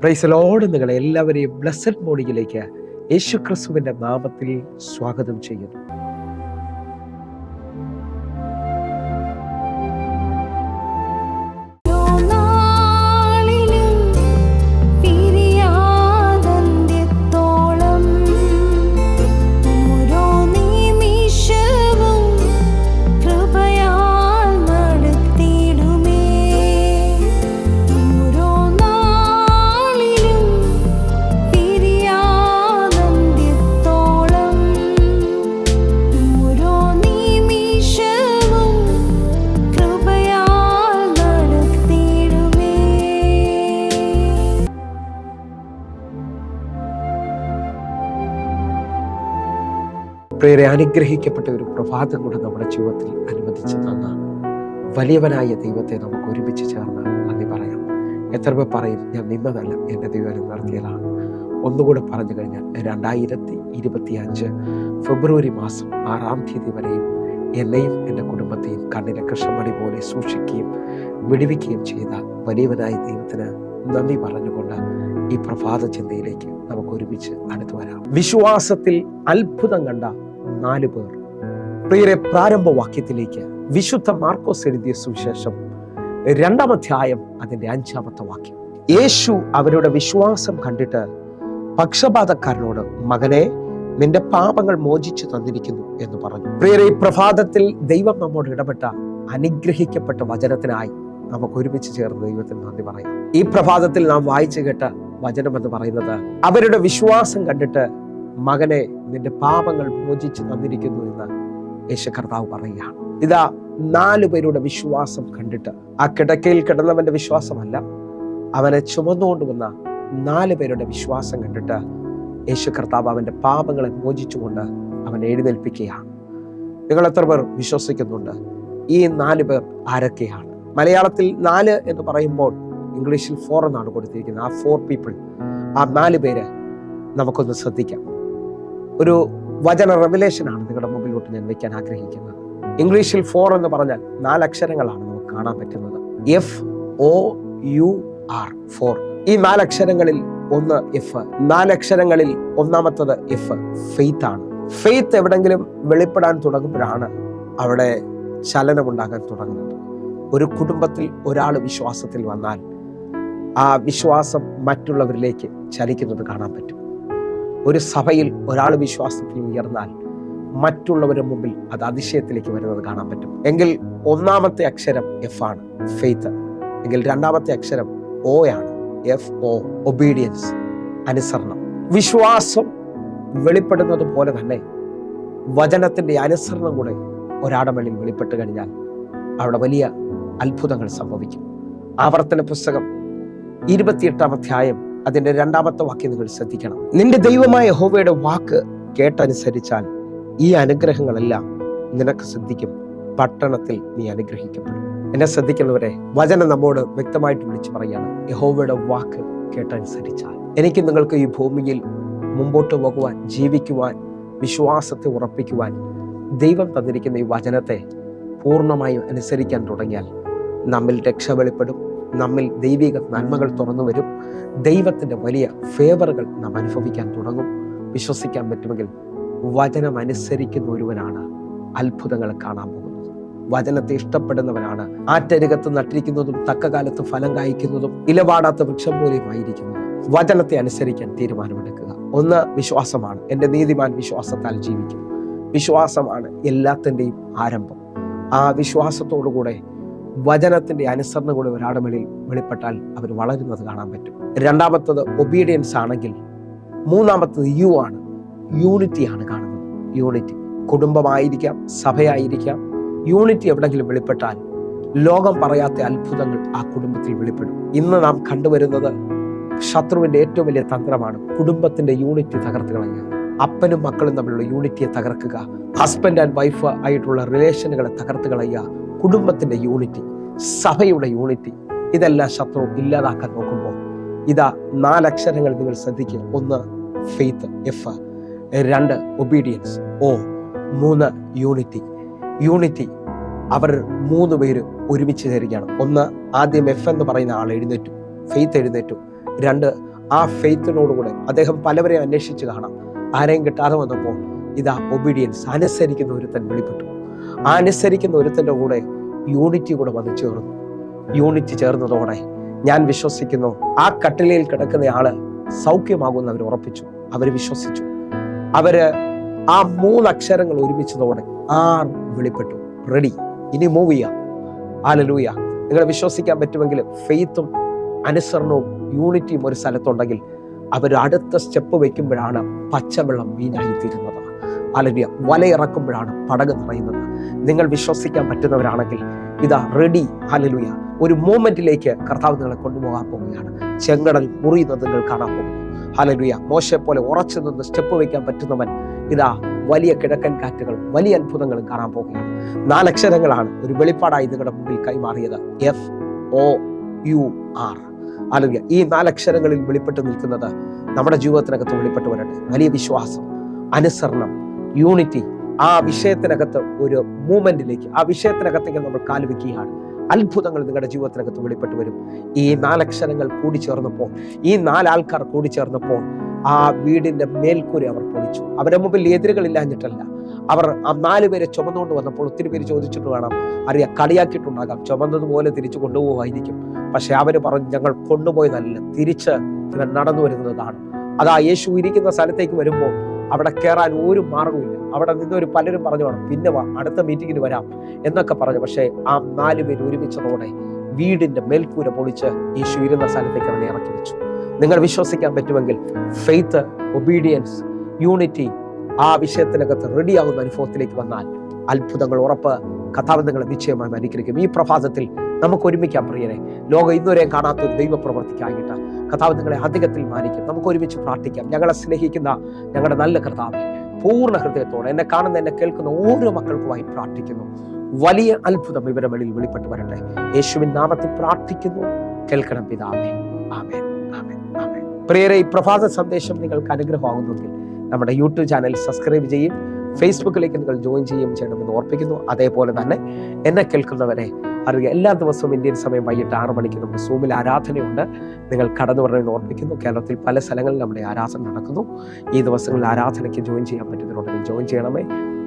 Praise the Lord. നിങ്ങളെ എല്ലാവരെയും blessed മോർണിംഗിലേക്ക് യേശു ക്രിസ്തുവിന്റെ നാമത്തിൽ സ്വാഗതം ചെയ്യുന്നു. പ്രിയരെ, അനുഗ്രഹിക്കപ്പെട്ട ഒരു പ്രഭാതം കൂടെ നമ്മുടെ ജീവിതത്തിൽ അനുവദിച്ച് തന്ന വലിയവനായ ദൈവത്തെ നമുക്ക് ഒരുമിച്ച് ചേർന്ന് നന്ദി പറയാം. എത്ര പേർ പറയും, ഞാൻ നിന്നതല്ല, എൻ്റെ ദൈവം നടത്തിയതാണ്. ഒന്നുകൂടെ പറഞ്ഞു കഴിഞ്ഞാൽ 2025 ഫെബ്രുവരി മാസം 6-ാം തീയതി വരെയും എന്നെയും എൻ്റെ കുടുംബത്തെയും കണ്ണിലെ കൃഷ്ണമണി പോലെ സൂക്ഷിക്കുകയും വിടുവിക്കുകയും ചെയ്ത വലിയവനായ ദൈവത്തിന് നന്ദി പറഞ്ഞുകൊണ്ട് ഈ പ്രഭാത ചിന്തയിലേക്ക് നമുക്ക് ഒരുമിച്ച് അടുത്തു വരാം. വിശ്വാസത്തിൽ അത്ഭുതം കണ്ട 4 പേർ. പ്രിയരെ, പ്രാരംഭവാക്യത്തിലേക്ക് വിശുദ്ധ മാർക്കോസ് എഴുതിയ സുവിശേഷം 2-ാം അധ്യായം അതിന്റെ 5-ാമത്തെ വാക്യം. യേശു അവരുടെ വിശ്വാസം കണ്ടിട്ട് പക്ഷപാതക്കാരനോട്, മകനെ, നിന്റെ പാപങ്ങൾ മോചിച്ചു തന്നിരിക്കുന്നു എന്ന് പറഞ്ഞു. പ്രിയരെ, ഈ പ്രഭാതത്തിൽ ദൈവം നമ്മോട് ഇടപെട്ട അനുഗ്രഹിക്കപ്പെട്ട വചനത്തിനായി നമുക്ക് ഒരുമിച്ച് ചേർന്ന് ദൈവത്തിന് നന്ദി പറയാം. ഈ പ്രഭാതത്തിൽ നാം വായിച്ചു കേട്ട വചനം എന്ന് പറയുന്നത്, അവരുടെ വിശ്വാസം കണ്ടിട്ട്, മകനെ, നിന്റെ പാപങ്ങൾ മോചിച്ചു തന്നിരിക്കുന്നു എന്ന് യേശു കർത്താവ് പറയുകയാണ്. ഇതാ 4 പേരുടെ വിശ്വാസം കണ്ടിട്ട്, ആ കിടക്കയിൽ കിടന്നവന്റെ വിശ്വാസമല്ല, അവനെ ചുമന്നുകൊണ്ടുവന്ന 4 പേരുടെ വിശ്വാസം കണ്ടിട്ട് യേശു കർത്താവ് അവന്റെ പാപങ്ങളെ മോചിച്ചുകൊണ്ട് അവനെ എഴുന്നേൽപ്പിക്കുകയാണ്. നിങ്ങൾ എത്ര പേർ വിശ്വസിക്കുന്നുണ്ട്? ഈ 4 പേർ ആരൊക്കെയാണ്? മലയാളത്തിൽ 4 എന്ന് പറയുമ്പോൾ ഇംഗ്ലീഷിൽ 4 എന്നാണ് കൊടുത്തിരിക്കുന്നത്. ആ 4 പീപ്പിൾ, ആ 4 പേര് നമുക്കൊന്ന് ശ്രദ്ധിക്കാം. ഒരു വചന റെവലേഷനാണ് നിങ്ങളുടെ മുമ്പിലോട്ട് ഞാൻ വെക്കാൻ ആഗ്രഹിക്കുന്നത്. ഇംഗ്ലീഷിൽ 4 എന്ന് പറഞ്ഞാൽ 4 അക്ഷരങ്ങളാണ് നമുക്ക് കാണാൻ പറ്റുന്നത്. FOUR, 4. ഈ 4 അക്ഷരങ്ങളിൽ ഒന്ന് എഫ്. 4 അക്ഷരങ്ങളിൽ ഒന്നാമത്തത് എഫ്, ഫെയ്ത്ത് ആണ്. ഫെയ്ത്ത് എവിടെങ്കിലും വെളിപ്പെടാൻ തുടങ്ങുമ്പോഴാണ് അവിടെ ചലനമുണ്ടാകാൻ തുടങ്ങുന്നത്. ഒരു കുടുംബത്തിൽ ഒരാൾ വിശ്വാസത്തിൽ വന്നാൽ ആ വിശ്വാസം മറ്റുള്ളവരിലേക്ക് ചലിക്കുന്നത് കാണാൻ പറ്റും. ഒരു സഭയിൽ ഒരാൾ വിശ്വാസത്തിൽ ഉയർന്നാൽ മറ്റുള്ളവരുടെ മുമ്പിൽ അത് അതിശയത്തിലേക്ക് വരുന്നത് കാണാൻ പറ്റും. എങ്കിൽ ഒന്നാമത്തെ അക്ഷരം എഫ് ആണ്, ഫെയ്ത്ത്. എങ്കിൽ 2-ാമത്തെ അക്ഷരം O ആണ്, FO, ഒബീഡിയൻസ്, അനുസരണം. വിശ്വാസം വെളിപ്പെടുന്നത് പോലെ തന്നെ വചനത്തിന്റെ അനുസരണം കൂടെ ഒരാളുടെ മേളിൽ വെളിപ്പെട്ട് കഴിഞ്ഞാൽ അവിടെ വലിയ അത്ഭുതങ്ങൾ സംഭവിക്കും. ആവർത്തന പുസ്തകം 28-ാം അധ്യായം അതിന്റെ 2-ാമത്തെ വാക്യം നിങ്ങൾ ശ്രദ്ധിക്കണം. നിന്റെ ദൈവമായ യഹോവയുടെ വാക്ക് കേട്ടനുസരിച്ചാൽ ഈ അനുഗ്രഹങ്ങളെല്ലാം നിനക്ക് സിദ്ധിക്കും, പട്ടണത്തിൽ നീ അനുഗ്രഹിക്കപ്പെടും. എന്നെ ശ്രദ്ധിക്കുന്നവരെ, വചനം നമ്മോട് വ്യക്തമായിട്ട് വിളിച്ചു പറയാണ്, യഹോവയുടെ വാക്ക് കേട്ടനുസരിച്ചാൽ. എനിക്ക് നിങ്ങൾക്ക് ഈ ഭൂമിയിൽ മുമ്പോട്ട് പോകുവാൻ, ജീവിക്കുവാൻ, വിശ്വാസത്തെ ഉറപ്പിക്കുവാൻ ദൈവം തന്നിരിക്കുന്ന ഈ വചനത്തെ പൂർണ്ണമായും അനുസരിക്കാൻ തുടങ്ങിയാൽ നമ്മിൽ രക്ഷ വെളിപ്പെടും, നമ്മിൽ ദൈവിക നന്മകൾ തുറന്നു വരും, ദൈവത്തിന്റെ വലിയ ഫേവറുകൾ നാം അനുഭവിക്കാൻ തുടങ്ങും. വിശ്വസിക്കാൻ പറ്റുമെങ്കിൽ വചനം അനുസരിക്കുന്ന ഒരുവനാണ് അത്ഭുതങ്ങൾ കാണാൻ പോകുന്നത്. വചനത്തെ ഇഷ്ടപ്പെടുന്നവനാണ് ആറ്റരികത്ത് നട്ടിരിക്കുന്നതും തക്ക കാലത്ത് ഫലം കായ്ക്കുന്നതും ഇലവാടാത്ത വൃക്ഷം പോലെയുമായിരിക്കുന്നത്. വചനത്തെ അനുസരിക്കാൻ തീരുമാനമെടുക്കുക. ഒന്ന് വിശ്വാസമാണ്. എൻ്റെ നീതിമാൻ വിശ്വാസത്താൽ ജീവിക്കും. വിശ്വാസമാണ് എല്ലാത്തിൻ്റെയും ആരംഭം. ആ വിശ്വാസത്തോടുകൂടെ വചനത്തിന്റെ അനുസരണം കൂടെ ഒരാളുടെ മേളിൽ വെളിപ്പെട്ടാൽ അവർ വളരുന്നത് കാണാൻ പറ്റും. 2-ാമത്തത് ഒബീഡിയൻസ് ആണെങ്കിൽ 3-ാമത്തത് യു ആണ്, യൂണിറ്റി ആണ് കാണുന്നത്. യൂണിറ്റി, കുടുംബമായിരിക്കാം, സഭയായിരിക്കാം. യൂണിറ്റി എവിടെങ്കിലും വെളിപ്പെട്ടാൽ ലോകം പറയാത്ത അത്ഭുതങ്ങൾ ആ കുടുംബത്തിൽ വെളിപ്പെടും. ഇന്ന് നാം കണ്ടുവരുന്നത് ശത്രുവിന്റെ ഏറ്റവും വലിയ തന്ത്രമാണ് കുടുംബത്തിന്റെ യൂണിറ്റി തകർത്ത് കളയുക. അപ്പനും മക്കളും തമ്മിലുള്ള യൂണിറ്റിയെ തകർക്കുക, ഹസ്ബൻഡ് ആൻഡ് വൈഫ് ആയിട്ടുള്ള റിലേഷനുകളെ തകർത്ത് കളയുക, കുടുംബത്തിന്റെ യൂണിറ്റി, സഭയുടെ യൂണിറ്റി, ഇതെല്ലാം ശത്രു ഇല്ലാതാക്കാൻ നോക്കുമ്പോൾ ഇതാ 4 അക്ഷരങ്ങൾ നിങ്ങൾ ശ്രദ്ധിക്കുക. 1 faith, F. 2 obedience, O. 3 unity. അവർ 3 പേര് ഒരുമിച്ച് ചേരുകയാണ്. 1, ആദ്യം F എന്ന് പറയുന്ന ആൾ എഴുന്നേറ്റു, ഫെയ്ത്ത് എഴുന്നേറ്റു. 2, ആ ഫെയ്ത്തിനോടുകൂടെ അദ്ദേഹം പലവരെയും അന്വേഷിച്ച് കാണാം. ആരെയും കിട്ടാതെ വന്നപ്പോൾ ഇതാ ഒബീഡിയൻസ്, അനുസരിക്കുന്ന ഒരുത്തൻ വെളിപ്പെട്ടു. ആ അനുസരിക്കുന്ന ഒരുത്തൻ്റെ കൂടെ യൂണിറ്റി കൂടെ വന്നു ചേർന്നു. യൂണിറ്റി ചേർന്നതോടെ ഞാൻ വിശ്വസിക്കുന്നു ആ കട്ടിലയിൽ കിടക്കുന്ന ആള് സൗഖ്യമാകുമെന്ന് അവർ ഉറപ്പിച്ചു. അവർ വിശ്വസിച്ചു. അവര് ആ 3 അക്ഷരങ്ങൾ ഒരുമിച്ചതോടെ വെളിപ്പെട്ടു. റെഡി, ഇനി മൂവ് ചെയ്യാം. ഹല്ലേലൂയ. നിങ്ങൾ വിശ്വസിക്കാൻ പറ്റുമെങ്കിൽ ഫെയ്ത്തും അനുസരണവും യൂണിറ്റിയും ഒരു സ്ഥലത്തുണ്ടെങ്കിൽ അവർ അടുത്ത സ്റ്റെപ്പ് വെക്കുമ്പോഴാണ് പച്ചവെള്ളം മീനായിത്തീരുന്നത്. ഹല്ലേലൂയ. വലയിറക്കുമ്പോഴാണ് പടക് നിറയുന്നത്. നിങ്ങൾ വിശ്വസിക്കാൻ പറ്റുന്നവരാണെങ്കിൽ ഇതാ റെഡി. ഹല്ലേലൂയ. ഒരു മൂമെന്റിലേക്ക് കർത്താവ് നിങ്ങളെ കൊണ്ടുപോകാൻ പോവുകയാണ്. ചെങ്കടൽ മുറിയുന്നത് നിങ്ങൾ കാണാൻ പോകുന്നു. ഹല്ലേലൂയ. മോശയെ പോലെ ഉറച്ചു നിന്ന് സ്റ്റെപ്പ് വയ്ക്കാൻ പറ്റുന്നവൻ ഇതാ വലിയ കിഴക്കൻ കാറ്റുകൾ, വലിയ അത്ഭുതങ്ങളും കാണാൻ പോവുകയാണ്. 4 അക്ഷരങ്ങളാണ് ഒരു വെളിപ്പാടായി നിങ്ങളുടെ മുമ്പിൽ കൈമാറിയത്. FOUR. ഹല്ലേലൂയ. ഈ 4 അക്ഷരങ്ങളിൽ വെളിപ്പെട്ട് നിൽക്കുന്നത് നമ്മുടെ ജീവിതത്തിനകത്ത് വെളിപ്പെട്ട് വരട്ടെ. വലിയ വിശ്വാസം, അനുസരണം, യൂണിറ്റി. ആ വിഷയത്തിനകത്ത് ഒരു മൂവ്മെന്റിലേക്ക്, ആ വിഷയത്തിനകത്തേക്ക് നമ്മൾ കാലുവെക്കുകയാണ്. അത്ഭുതങ്ങൾ നിങ്ങളുടെ ജീവിതത്തിനകത്ത് വെളിപ്പെട്ട് വരും. ഈ 4 അക്ഷരങ്ങൾ കൂടിച്ചേർന്നപ്പോൾ, ഈ 4 ആൾക്കാർ കൂടിച്ചേർന്നപ്പോൾ ആ വീടിന്റെ മേൽക്കൂര അവർ പൊളിച്ചു. അവരുടെ മുമ്പിൽ എതിരുകളില്ലാഞ്ഞിട്ടല്ല, അവർ ആ 4 പേരെ ചുമന്നുകൊണ്ട് വന്നപ്പോൾ ഒത്തിരി പേര് ചോദിച്ചിട്ട് വേണം അറിയാം, കളിയാക്കിയിട്ടുണ്ടാകാം, ചുമന്നതുപോലെ തിരിച്ചു കൊണ്ടുപോകായിരിക്കും. പക്ഷെ അവര് പറഞ്ഞു, ഞങ്ങൾ കൊണ്ടുപോയതല്ല, തിരിച്ച് ഇവൻ നടന്നു വരുന്നതാണ്. അതാ യേശു ഇരിക്കുന്ന സ്ഥലത്തേക്ക് വരുമ്പോൾ അവിടെ കയറാൻ ഒരു മാർഗവുമില്ല. അവിടെ നിന്നൊരു പലരും പറഞ്ഞു വേണം, പിന്നെ വാ, അടുത്ത മീറ്റിങ്ങിന് വരാം എന്നൊക്കെ പറഞ്ഞു. പക്ഷേ ആ 4 പേര് ഒരുമിച്ചതോടെ വീടിന്റെ മേൽക്കൂര പൊളിച്ച് യേശു ഇരുന്ന സ്ഥലത്തേക്ക് അവനെ ഇറക്കി വെച്ചു. നിങ്ങൾ വിശ്വസിക്കാൻ പറ്റുമെങ്കിൽ ഫെയ്ത്ത്, ഒബീഡിയൻസ്, യൂണിറ്റി ആ വിഷയത്തിനകത്ത് റെഡിയാകുന്ന അനുഭവത്തിലേക്ക് വന്നാൽ അത്ഭുതങ്ങൾ ഉറപ്പ്. കർത്താവ് നിങ്ങളെ നിശ്ചയമായി അനുഗ്രഹിക്കും. ഈ പ്രഭാതത്തിൽ നമുക്ക് ഒരുമിക്കാൻ പ്രിയരെ. ലോകം ഇന്നുവരെ കാണാത്ത ഒരു ദൈവപ്രവൃത്തിക്കായിട്ട് കർത്താവ് നിങ്ങളെ അധികത്തിൽ മാനിക്കും. നമുക്ക് ഒരുമിച്ച് പ്രാർത്ഥിക്കാം. ഞങ്ങളെ സ്നേഹിക്കുന്ന ഞങ്ങളുടെ നല്ല കർത്താവേ, പൂർണ്ണ ഹൃദയത്തോടെ എന്നെ കാണുന്ന, എന്നെ കേൾക്കുന്ന ഓരോ മക്കൾക്കുമായി പ്രാർത്ഥിക്കുന്നു. വലിയ അത്ഭുതം ഇവരുടെ വെളിയിൽ വെളിപ്പെട്ട് വരട്ടെ. യേശുവിൻ നാമത്തിൽ പ്രാർത്ഥിക്കുന്നു. കേൾക്കണം പിതാവേ. ആമേൻ, ആമേൻ, ആമേൻ. പ്രിയരെ, ഈ പ്രഭാത സന്ദേശം നിങ്ങൾക്ക് അനുഗ്രഹമാകുന്നെങ്കിൽ നമ്മുടെ യൂട്യൂബ് ചാനൽ സബ്സ്ക്രൈബ് ചെയ്യും, ഫേസ്ബുക്കിലേക്ക് നിങ്ങൾ ജോയിൻ ചെയ്യുകയും ചെയ്യണമെന്ന് ഓർപ്പിക്കുന്നു. അതേപോലെ തന്നെ എന്നെ കേൾക്കുന്നവരെ അറിയുക, എല്ലാ ദിവസവും ഇന്ത്യൻ സമയം വൈകിട്ട് 6 മണിക്ക് നമ്മുടെ സൂമിൽ ആരാധനയുണ്ട്. നിങ്ങൾ കടന്നു വരണമെന്ന് ഓർപ്പിക്കുന്നു. കേരളത്തിൽ പല സ്ഥലങ്ങളിൽ നമ്മുടെ ആരാധന നടക്കുന്നു. ഈ ദിവസങ്ങളിൽ ആരാധനയ്ക്ക് ജോയിൻ ചെയ്യാൻ പറ്റുന്നതിനുണ്ടെങ്കിൽ ജോയിൻ ചെയ്യണമേ.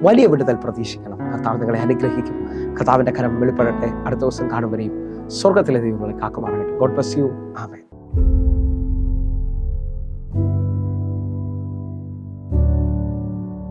വലിയ വിടുതൽ പ്രതീക്ഷിക്കണം. കർത്താവ് നിങ്ങളെ അനുഗ്രഹിക്കും. കർത്താവിന്റെ കരം വെളിപ്പെടട്ടെ. അടുത്ത ദിവസം കാണും വരെയും സ്വർഗത്തിലെ ദൈവങ്ങളെ കാക്കുമാറാകട്ടെ. God bless you. ആമേൻ.